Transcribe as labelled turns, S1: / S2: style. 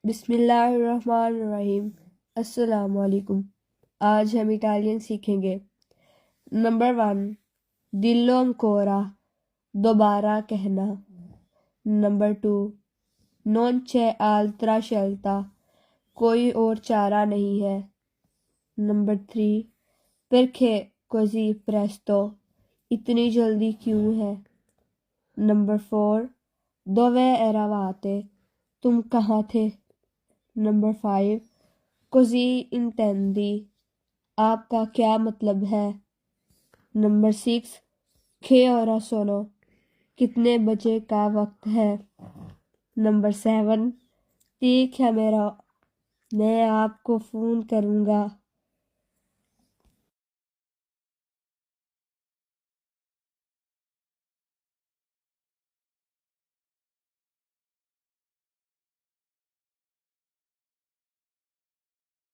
S1: بسم اللہ الرحمن الرحیم۔ السلام علیکم۔ آج ہم اٹالین سیکھیں گے۔ نمبر 1، دلو انکورا، دوبارہ کہنا۔ Number 2، non c'è altra scelta، کوئی اور چارہ نہیں ہے۔ نمبر 3، perché così presto، اتنی جلدی کیوں ہے۔ نمبر 4، dove eravate، تم کہاں تھے۔ نمبر 5، così intendi، آپ کا کیا مطلب ہے۔ نمبر 6، che ora sono، کتنے بجے کا وقت ہے۔ نمبر 7، ti chiamerò، میں آپ کو فون کروں گا۔